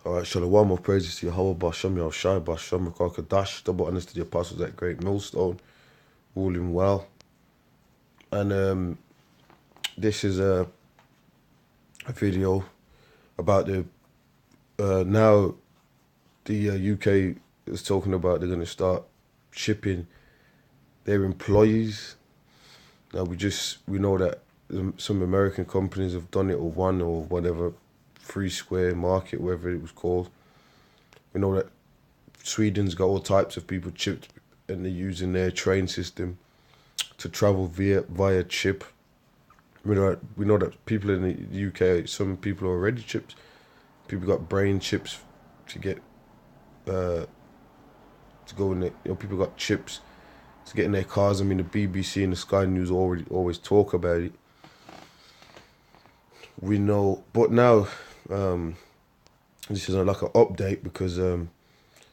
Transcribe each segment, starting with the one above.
Alright, Shalom, all praises to Yahweh, Bashem, Yahushai, Bashem, Rakakadash, double honors to the apostles at GreatMillStone, all in well. And this is a video about the, now the UK is talking about they're going to start shipping their employees. Now we know that some American companies have done it, or one, or whatever, Free Square Market, whatever it was called. We know that Sweden's got all types of people chipped, and they're using their train system to travel via chip. We know that people in the UK, some people are already chipped. People got brain chips to get to go in there. People got chips to get in their cars. I mean, the BBC and the Sky News always talk about it. We know, but now this is like an update, because it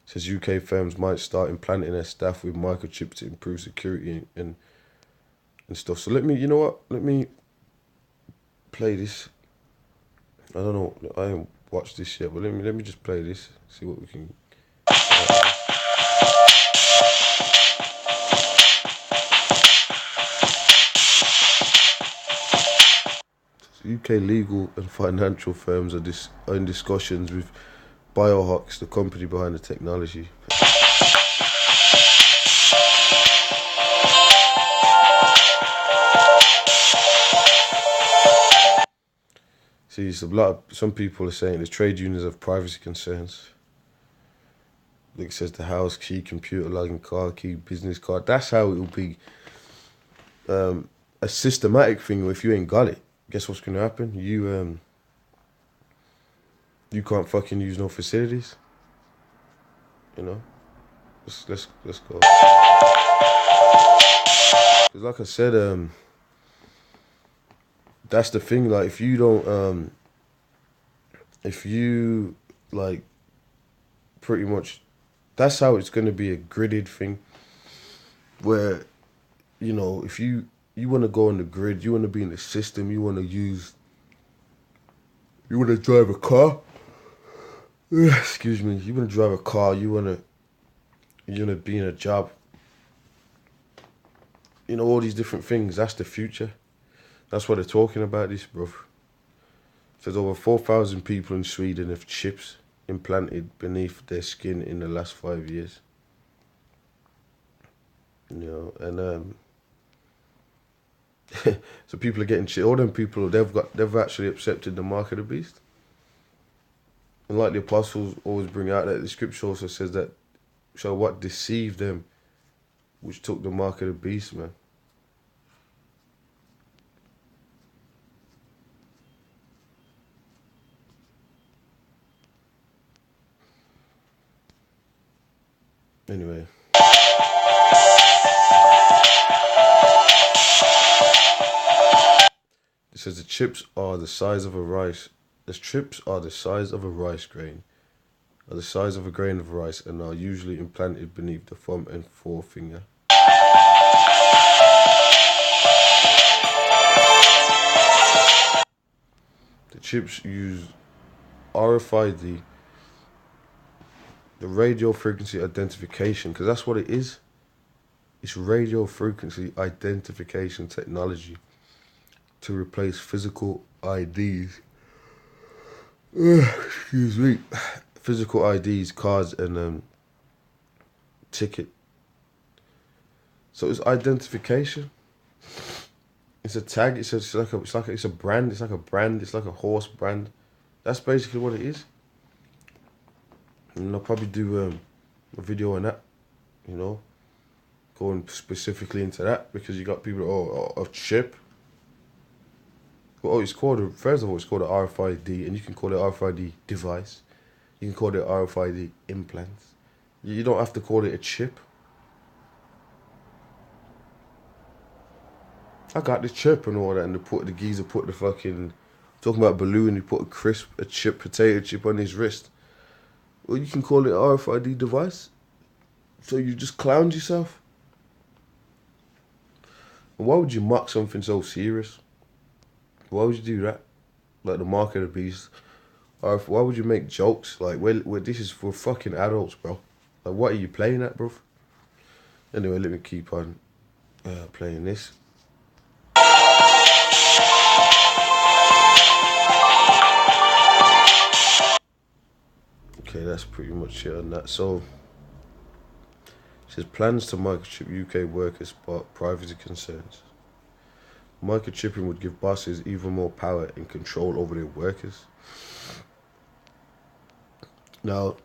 says UK firms might start implanting their staff with microchips to improve security and stuff. So let me play this. I don't know, I haven't watched this yet, but let me just play this, see what we can. UK legal and financial firms are in discussions with Biohawks, the company behind the technology. See, some people are saying the trade unions have privacy concerns. Like it says, the house key, computer login, car key, business card. That's how it will be a systematic thing. If you ain't got it, guess what's gonna happen? You can't fucking use no facilities. You know, let's go. 'Cause like I said, that's the thing. Like, if you don't, if you like, pretty much, that's how it's gonna be a gridded thing. Where, if you want to go on the grid, you want to be in the system, you want to drive a car. Excuse me. You want to drive a car. You want to be in a job. All these different things. That's the future. That's what they're talking about, this, bro. There's over 4,000 people in Sweden have chips implanted beneath their skin in the last 5 years. And so people are getting chipped. All them people, they've actually accepted the mark of the beast. And like the apostles always bring out, that the scripture also says that, so what deceived them, which took the mark of the beast, man. Anyway. It says the chips are the size of a rice. The chips are the size of a rice grain, are the size of a grain of rice, and are usually implanted beneath the thumb and forefinger. The chips use RFID, the radio frequency identification, because that's what it is. It's radio frequency identification technology to replace physical IDs. Excuse me. Physical IDs, cards, and ticket. So it's identification. It's a tag. It's a brand. It's like a brand. It's like a horse brand. That's basically what it is. And I'll probably do a video on that. Going specifically into that, because you got people a chip. Well, first of all, it's called an RFID, and you can call it RFID device. You can call it RFID implants. You don't have to call it a chip. I got the chip and all that, and the geezer put the fucking, talking about balloon, he put a potato chip on his wrist. Well, you can call it an RFID device. So you just clowned yourself. And why would you mock something so serious? Why would you do that? Like the mark of the beast. Or why would you make jokes? Like, this is for fucking adults, bro. Like, what are you playing at, bro? Anyway, let me keep on playing this. Okay, that's pretty much it on that. So, it says plans to microchip UK workers spark privacy concerns. Microchipping would give bosses even more power and control over their workers. Now,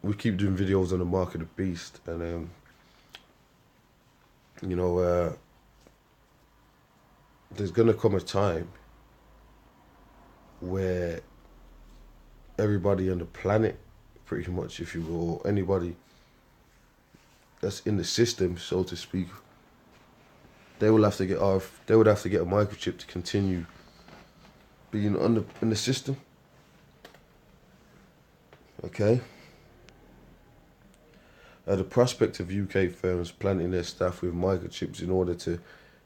we keep doing videos on the mark of the beast, and you know, there's gonna come a time where everybody on the planet, pretty much, if you will, or anybody that's in the system, so to speak, they will have to get off. They would have to get a microchip to continue being in the system. Okay. The prospect of UK firms planting their staff with microchips in order to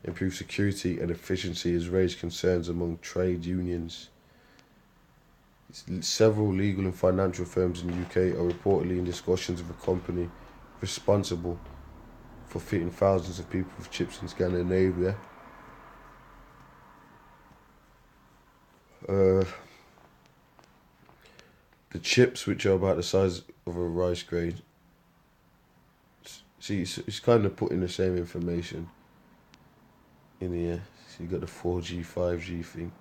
improve security and efficiency has raised concerns among trade unions. Several legal and financial firms in the UK are reportedly in discussions with a company responsible for fitting thousands of people with chips in Scandinavia. The chips, which are about the size of a rice grain, see, it's kind of putting the same information in here. So you got the 4G, 5G thing.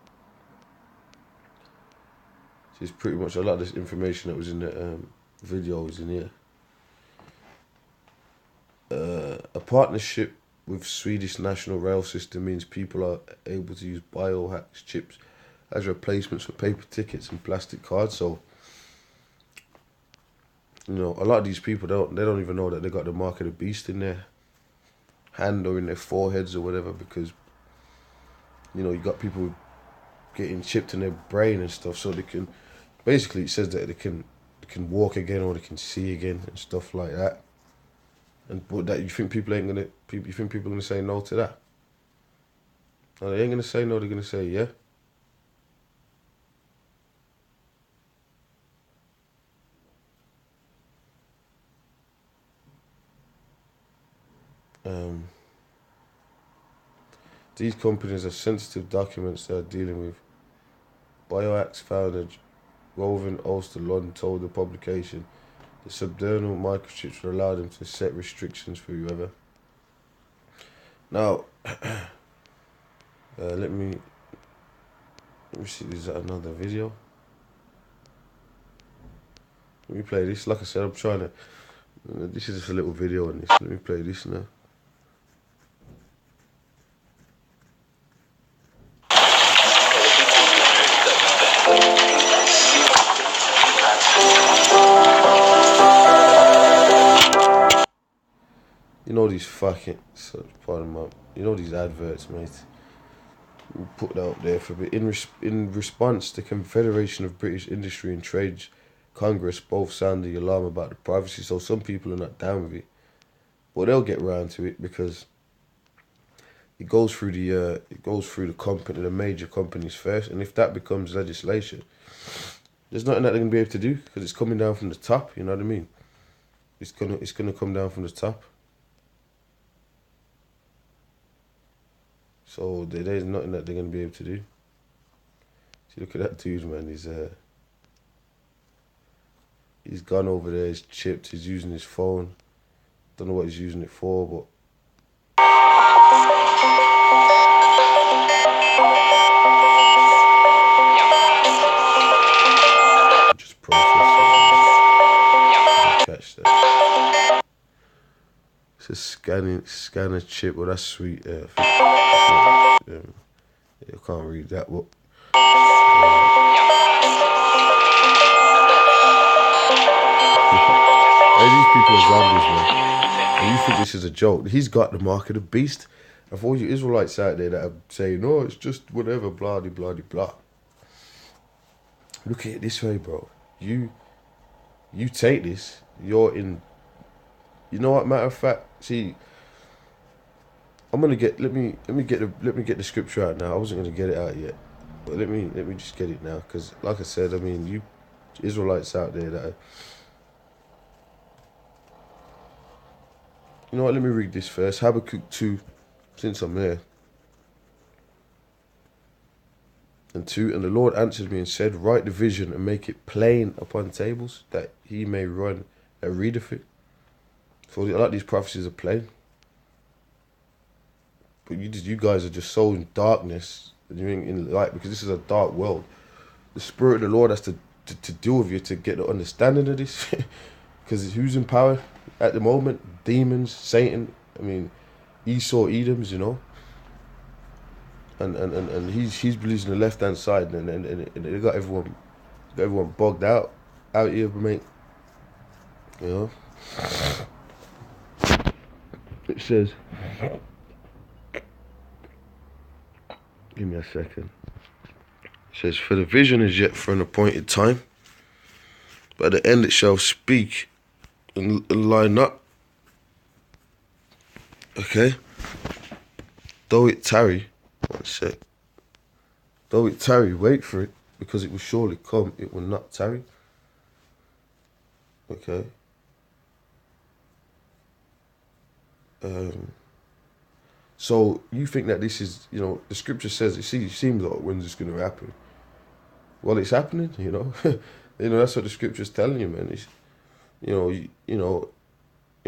So it's pretty much a lot of this information that was in the video is in here. A partnership with Swedish National Rail System means people are able to use biohacks chips as replacements for paper tickets and plastic cards. So, you know, a lot of these people they don't even know that they got the mark of the beast in their hand or in their foreheads or whatever, because, you know, you got people getting chipped in their brain and stuff, so they can, basically it says that they can walk again or they can see again and stuff like that. And but that you think people are gonna say no to that? No, they ain't gonna say no. They're gonna say yeah. These companies are sensitive documents they are dealing with. BioAxe founder Rowan Ulster-Lund told the publication the subdermal microchips will allow them to set restrictions for whoever. Now, let me see, is that another video? Let me play this. Like I said, I'm trying to, this is just a little video on this. Let me play this now. You know these fucking, you know these adverts, mate. We'll put that up there for a bit. In response, the Confederation of British Industry and Trade Congress both sound the alarm about the privacy. So some people are not down with it, but they'll get round to it because it goes through the company, the major companies first, and if that becomes legislation, there's nothing that they're gonna be able to do because it's coming down from the top. You know what I mean? It's gonna come down from the top. So there's nothing that they're going to be able to do. See, look at that dude, man. He's gone over there, he's chipped, he's using his phone. Don't know what he's using it for, but... Just process it. Catch that. It says scanner chip. Well, that's sweet. I can't read that. But these people are zombies, man. And you think this is a joke? He's got the mark of the beast. And for all you Israelites out there that are saying, no, it's just whatever, blah, blah, blah, blah. Look at it this way, bro. You take this. You're in. You know what? Matter of fact, see, I'm gonna get. Let me get the scripture out now. I wasn't gonna get it out yet. But let me just get it now, because like I said, I mean, you Israelites out there that are, you know what, let me read this first. Habakkuk 2, since I'm there. And 2, and the Lord answered me and said, write the vision and make it plain upon tables, that he may run that readeth it. So I like these prophecies are plain. But you guys are just so in darkness, you're in light, because this is a dark world. The Spirit of the Lord has to deal with you to get the understanding of this. Because who's in power at the moment? Demons, Satan. I mean, Esau, Edoms, you know. And he's believes in the left hand side, and they got everyone bogged out here, mate. You know. It says, give me a second. It says, for the vision is yet for an appointed time, but at the end it shall speak and line up. Okay? Though it tarry, one sec. Though it tarry, wait for it, because it will surely come, it will not tarry. Okay? So you think that this is, you know, the scripture says, it seems like when's this going to happen? Well, it's happening, you know. You know, that's what the scripture's telling you, man. It's, you know,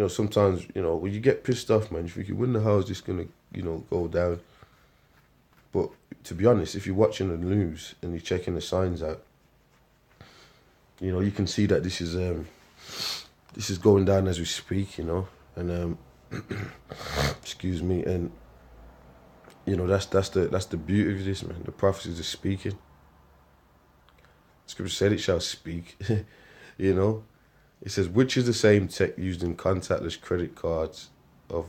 sometimes, you know, when you get pissed off, man, you think, when the hell is this going to, you know, go down? But to be honest, if you're watching the news and you're checking the signs out, you know, you can see that this is going down as we speak, you know. And excuse me, and you know, that's the beauty of this, man. The prophecies are speaking. Scripture said it shall speak. You know, it says, which is the same tech used in contactless credit cards of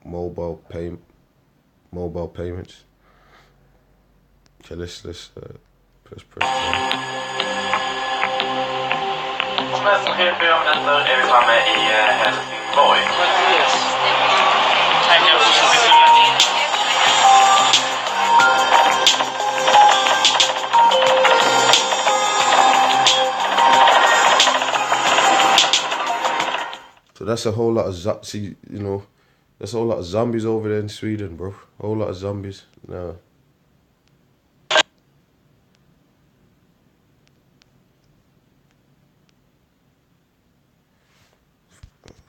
mobile payments. Okay, let's press. Som helst som 4 minuter är vi framme i Helsingborg. So that's a whole lot of that's a whole lot of zombies over there in Sweden, bro. A whole lot of zombies. No.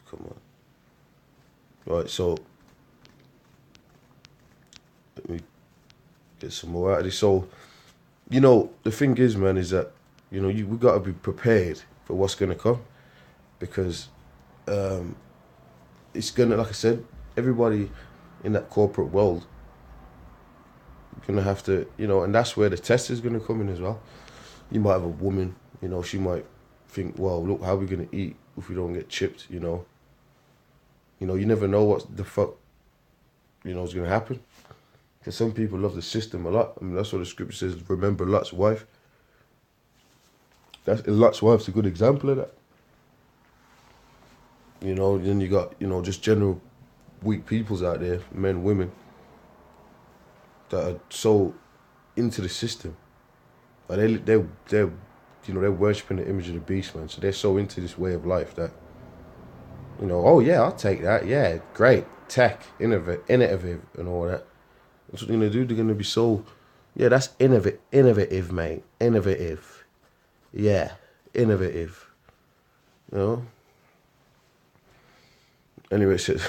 Come on. Right, so let me get some more out of this. So, you know, the thing is, man, is that, you know, we got to be prepared for what's going to come, because it's going to, like I said, everybody in that corporate world going to have to, you know, and that's where the test is going to come in as well. You might have a woman, you know, she might think, well, look, how are we going to eat if we don't get chipped, you know? You know, you never know what the fuck, you know, is going to happen. Because some people love the system a lot. I mean, that's what the scripture says, remember Lot's wife. Lot's wife's a good example of that. You know, then you got, you know, just general weak peoples out there, men, women, that are so into the system. Like they're you know, they're worshipping the image of the beast, man. So they're so into this way of life that, you know, oh yeah, I'll take that. Yeah, great. Tech, innovative and all that. That's what they're going to do. They're going to be so, yeah, that's innovative, mate. Innovative. Yeah, innovative. You know? Anyway, it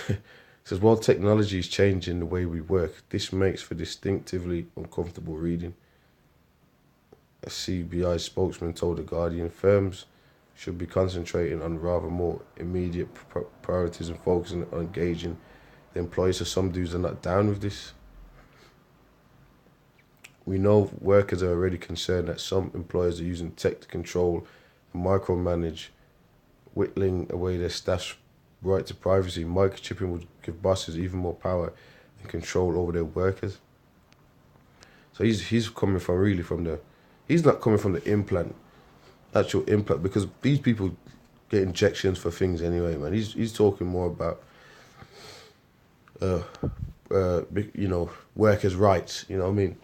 says, while technology is changing the way we work, this makes for distinctively uncomfortable reading. A CBI spokesman told The Guardian firms should be concentrating on rather more immediate priorities and focusing on engaging the employees. So some dudes are not down with this. We know workers are already concerned that some employers are using tech to control and micromanage, whittling away their staff's right to privacy. Microchipping would give bosses even more power and control over their workers. So he's coming from really from the, he's not coming from the actual implant, because these people get injections for things anyway, man. He's talking more about, you know, workers' rights. You know what I mean?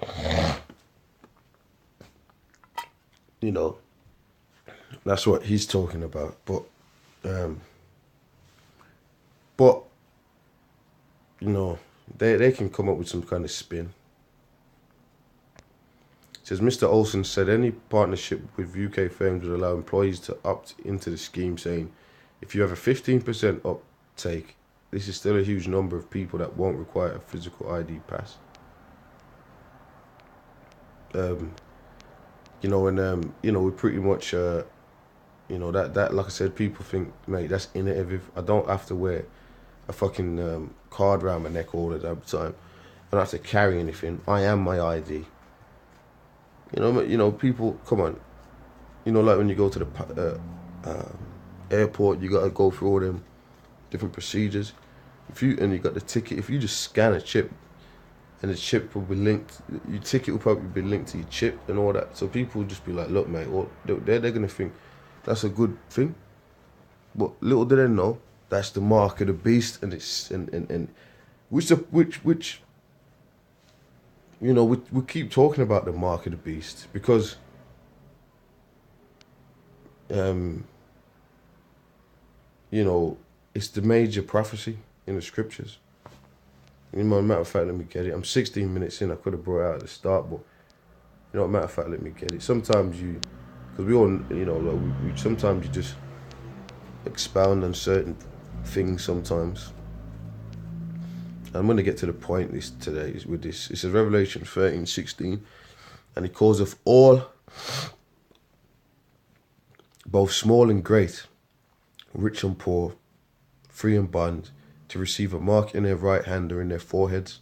you know, that's what he's talking about. But you know, they can come up with some kind of spin. It says Mr. Olsen said any partnership with UK firms would allow employees to opt into the scheme, saying if you have a 15% uptake, this is still a huge number of people that won't require a physical ID pass. You know, and you know, we pretty much you know, that like I said, people think, mate, that's innovative. I don't have to wear a fucking card around my neck all the time. I don't have to carry anything. I am my ID. You know, people, come on. You know, like when you go to the airport, you gotta go through all them different procedures. And you got the ticket. If you just scan a chip, and the chip will be linked, your ticket will probably be linked to your chip and all that. So people will just be like, look, mate, they're gonna think that's a good thing. But little do they know, that's the mark of the beast, and it's and which you know, we keep talking about the mark of the beast because you know, it's the major prophecy in the scriptures. You know, matter of fact, let me get it. I'm 16 minutes in. I could have brought it out at the start, but you know, matter of fact, let me get it. Sometimes because we all, you know, like sometimes you just expound on certain things. Sometimes I'm going to get to the point today with this. It's a Revelation 13:16, and he calls of all, both small and great, rich and poor, free and bond, to receive a mark in their right hand or in their foreheads.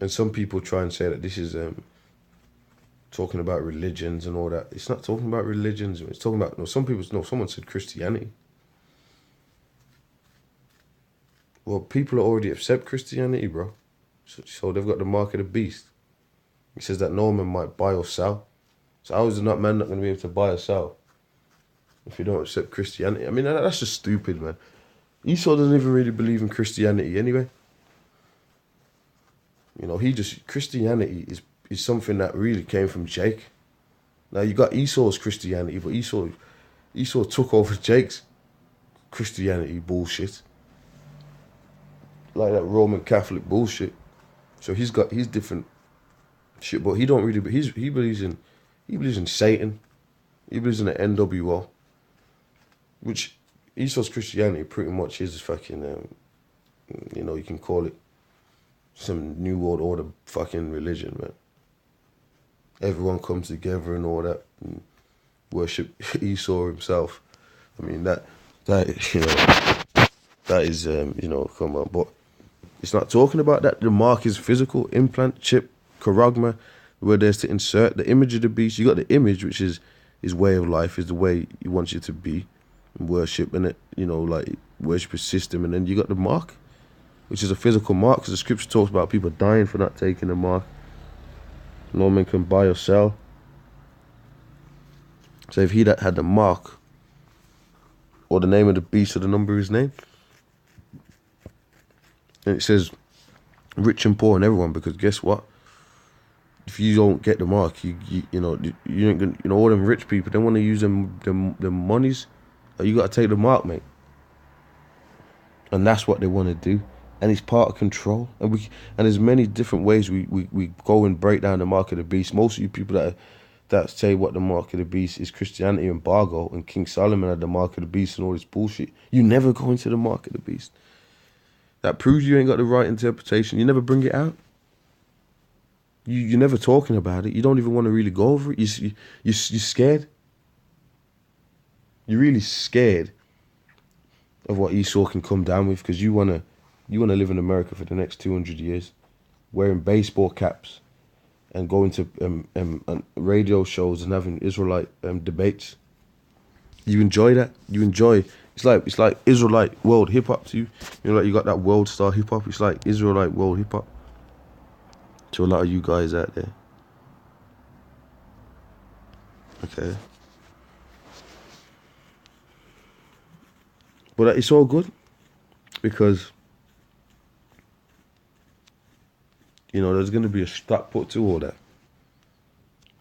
And some people try and say that this is talking about religions and all that. It's not talking about religions. It's talking about, someone said Christianity. Well, people already accept Christianity, bro. So they've got the mark of the beast. He says that no man might buy or sell. So how is man not going to be able to buy or sell if you don't accept Christianity? I mean, that's just stupid, man. Esau doesn't even really believe in Christianity anyway. You know, Christianity is something that really came from Jake. Now, you got Esau's Christianity, but Esau took over Jake's Christianity bullshit. Like that Roman Catholic bullshit. So he's got his different shit, but he don't really, he believes in Satan. He believes in the NWO, which Esau's Christianity pretty much is fucking, you know, you can call it some New World Order fucking religion, man. Everyone comes together and all that, and worship Esau himself. I mean, that you know, that is, you know, come on. But it's not talking about that. The mark is physical, implant, chip, charagma, where there's to insert the image of the beast. You got the image, which is his way of life, is the way he wants you to be, and worship, and it, you know, like worship his system. And then you got the mark, which is a physical mark, because the scripture talks about people dying for not taking the mark. No man can buy or sell. So if he that had the mark, or the name of the beast, or the number of his name, and it says rich and poor and everyone, because guess what? If you don't get the mark, you know, you ain't gonna, you know, all them rich people, they want to use them monies. You got to take the mark, mate. And that's what they want to do. And it's part of control. And there's many different ways we go and break down the mark of the beast. Most of you people that say what the mark of the beast is Christianity embargo, and King Solomon had the mark of the beast and all this bullshit. You never go into the mark of the beast. That proves you ain't got the right interpretation. You never bring it out. You're never talking about it. You don't even want to really go over it. You're scared. You're really scared of what Esau can come down with, because you wanna live in America for the next 200 years, wearing baseball caps and going to radio shows and having Israelite debates. You enjoy that. You enjoy. It's like Israelite world hip hop to you. You know, like you got that world star hip hop. It's like Israelite world hip hop to a lot of you guys out there. Okay. But it's all good, because, you know, there's going to be a stop put to all that.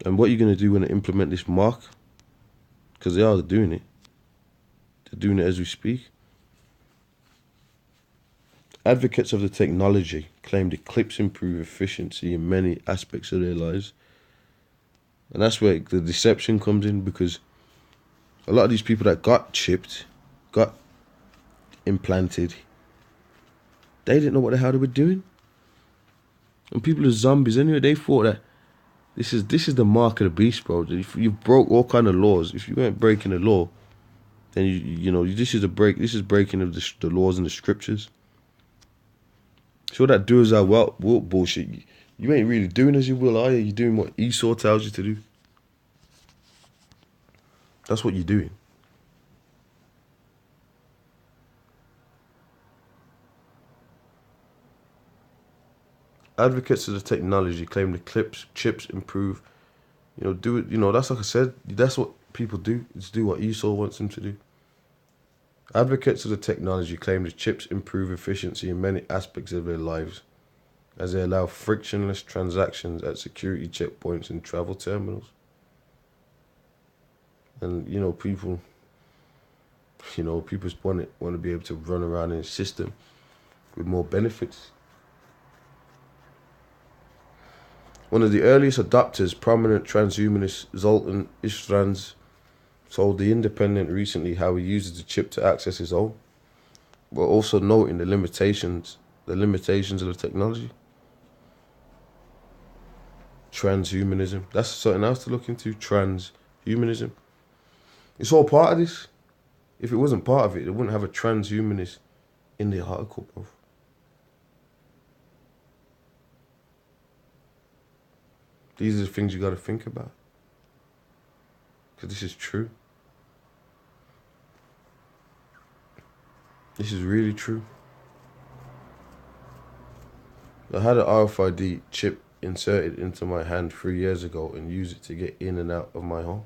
And what are you going to do when they implement this mark? Because they are doing it. They're doing it as we speak. Advocates of the technology claim the clips improve efficiency in many aspects of their lives. And that's where the deception comes in, because a lot of these people that got chipped, got implanted, they didn't know what the hell they were doing. And people are zombies anyway. They thought that this is the mark of the beast, bro. If you broke all kind of laws, if you weren't breaking the law, then you know this is breaking of the laws and the scriptures. So that do as I will bullshit. You ain't really doing as you will, are you? You're doing what Esau tells you to do. That's what you're doing. Advocates of the technology claim the chips improve. You know, do it. You know, that's like I said. That's what people do. It's do what Esau wants them to do. Advocates of the technology claim the chips improve efficiency in many aspects of their lives, as they allow frictionless transactions at security checkpoints and travel terminals. And you know, people want to be able to run around in a system with more benefits. One of the earliest adopters, prominent transhumanist Zoltan Ishrans, told The Independent recently how he uses the chip to access his own, but also noting the limitations of the technology. Transhumanism. That's something else to look into. Transhumanism. It's all part of this. If it wasn't part of it, they wouldn't have a transhumanist in the article, bro. These are the things you got to think about. Because this is true. This is really true. I had an RFID chip inserted into my hand 3 years ago and use it to get in and out of my home,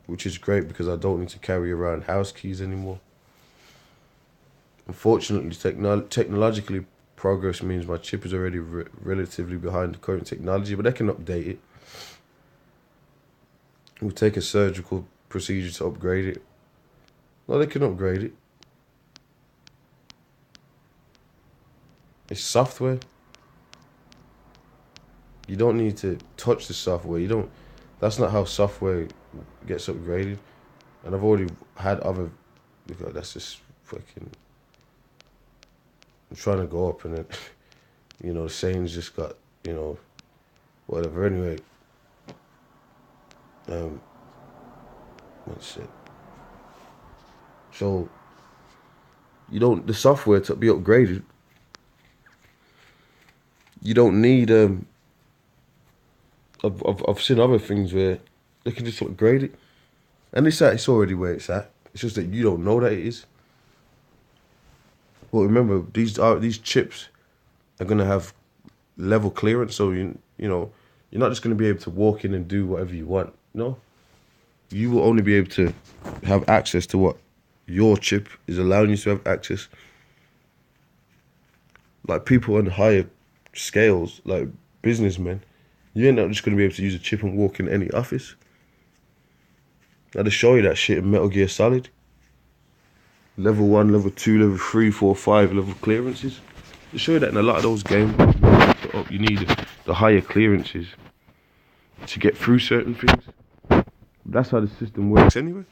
which is great because I don't need to carry around house keys anymore. Unfortunately, technologically, progress means my chip is already relatively behind the current technology, but they can update it. It will take a surgical procedure to upgrade it. No, they can upgrade it. It's software. You don't need to touch the software. That's not how software gets upgraded. And I've already had other, that's just fucking, I'm trying to go up and it, you know, the sayings just got, you know, whatever. Anyway, that's it. So, the software to be upgraded, you don't need, I've seen other things where they can just upgrade it. And it's already where it's at. It's just that you don't know that it is. Well, remember, these chips are going to have level clearance, so you know, you're not just going to be able to walk in and do whatever you want. No. You will only be able to have access to what your chip is allowing you to have access. Like people on higher scales, like businessmen, you're not just going to be able to use a chip and walk in any office. Now, they show you that shit in Metal Gear Solid. Level 1, level 2, level 3, 4, 5 level clearances. They show you that in a lot of those games. You need the higher clearances to get through certain things. That's how the system works anyway.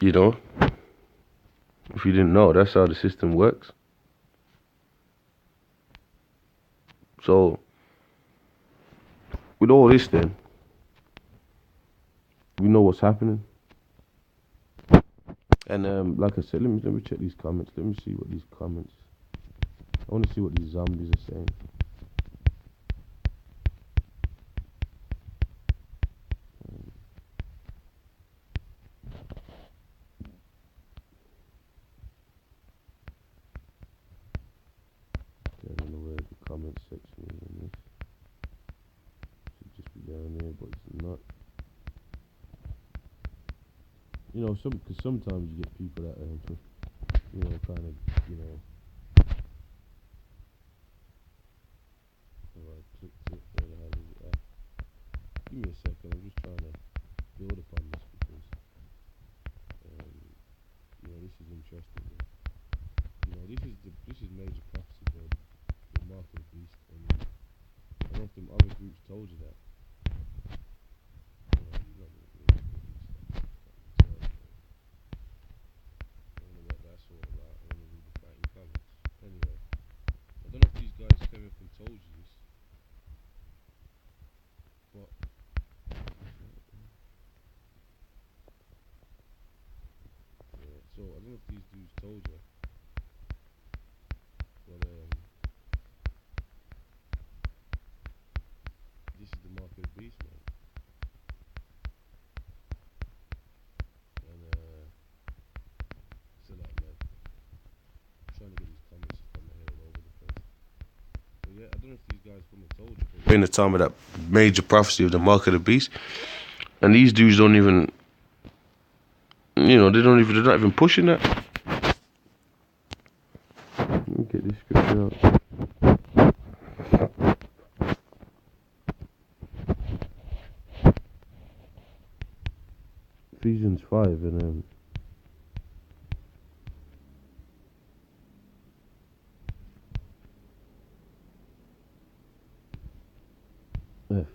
You know? If you didn't know, that's how the system works. So, with all this then, we know what's happening. And like I said, let me check these comments. Let me see what these comments, I want to see what these zombies are saying. I don't know where the comment section is in this. Should just be down there, but it's not. You know, because sometimes you get people that, you know, kind of, you know. Alright, click it, where the hell me a second. I'm just trying to build upon this because, this is interesting. This is major prophecy, bro. The mark of the beast. And I don't know if them other groups told you that. I don't know what that's all about. I want to read the fighting comments. Anyway, I don't know if these guys came up and told you this, but so I don't know if these dudes told you, but this is the mark of the beast, man. And it's a lot, man. I'm trying to get these comments from my head all over the place. But yeah, I don't know if these guys come and told you, but we're in the time of that major prophecy of the mark of the beast, and these dudes don't even, they're not even pushing that. Let me get this scripture out. Ephesians 5 and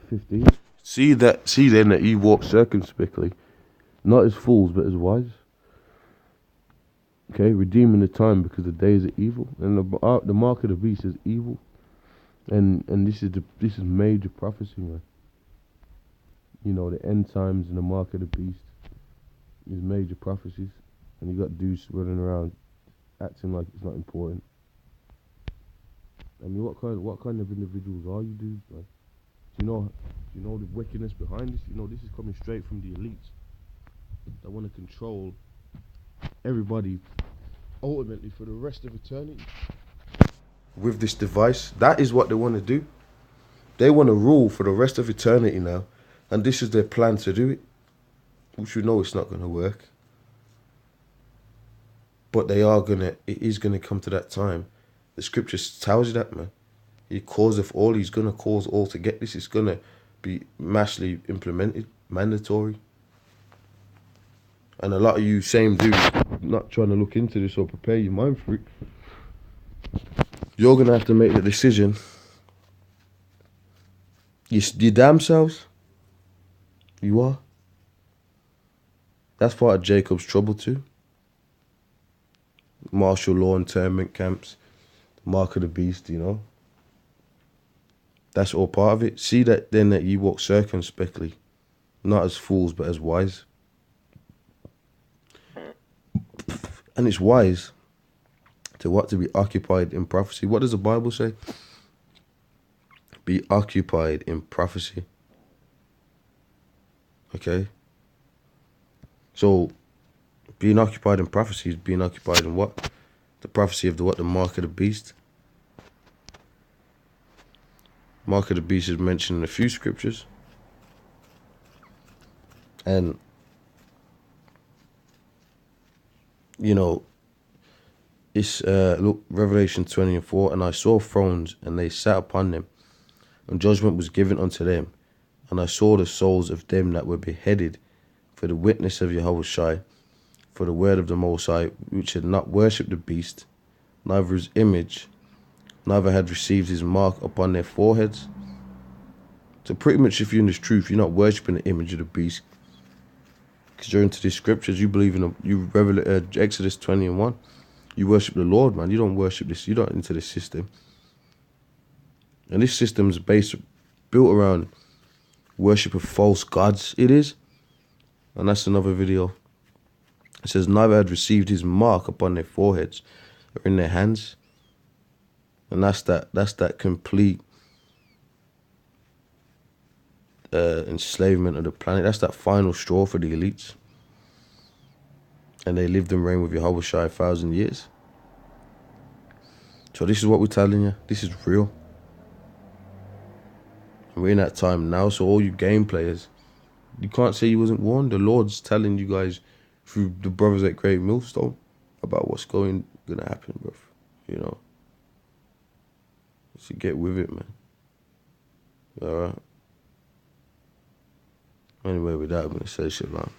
15. See then that ye walk circumspectly, not as fools but as wise. Okay, redeeming the time because the days are evil, and the mark of the beast is evil, and this is major prophecy, man. The end times and the mark of the beast is major prophecies, and you got dudes running around acting like it's not important. I mean, what kind of individuals are you dudes, man? Do you know the wickedness behind this? This is coming straight from the elites that want to control everybody ultimately for the rest of eternity. With this device, that is what they want to do. They want to rule for the rest of eternity now, and this is their plan to do it, which we know it's not going to work. But it is going to come to that time. The scripture tells you that, man. He causeth all, he's going to cause all to get this. It's going to be massively implemented, mandatory. And a lot of you same dudes not trying to look into this or prepare your mind for it. You're going to have to make the decision. You damn selves. You are. That's part of Jacob's trouble too. Martial law internment camps, mark of the beast, That's all part of it. See that then that ye walk circumspectly, not as fools but as wise. And it's wise to be occupied in prophecy. What does the Bible say? Be occupied in prophecy. Okay? So, being occupied in prophecy is being occupied in what? The prophecy of the mark of the beast. Mark of the beast is mentioned in a few scriptures. And, it's, look, Revelation 20:4, and I saw thrones, and they sat upon them, and judgment was given unto them. And I saw the souls of them that were beheaded for the witness of Yahushua, for the word of the Most High, which had not worshipped the beast, neither his image, neither had received his mark upon their foreheads. So pretty much if you're in this truth, you're not worshipping the image of the beast. Because you're into these scriptures, you believe in Exodus 20:1. You worship the Lord, man. You don't worship this. You're not into this system. And this system is built around worship of false gods. It is. And that's another video. It says, neither had received his mark upon their foreheads or in their hands. And that's that complete enslavement of the planet. That's that final straw for the elites. And they lived and reigned with Yahushua 1,000 years. So this is what we're telling you. This is real. And we're in that time now. So all you game players, you can't say you wasn't warned. The Lord's telling you guys through the brothers at GreatMillStone about what's gonna happen, bro. So get with it, man. All right. Anyway, with that, I'm gonna say shit, man.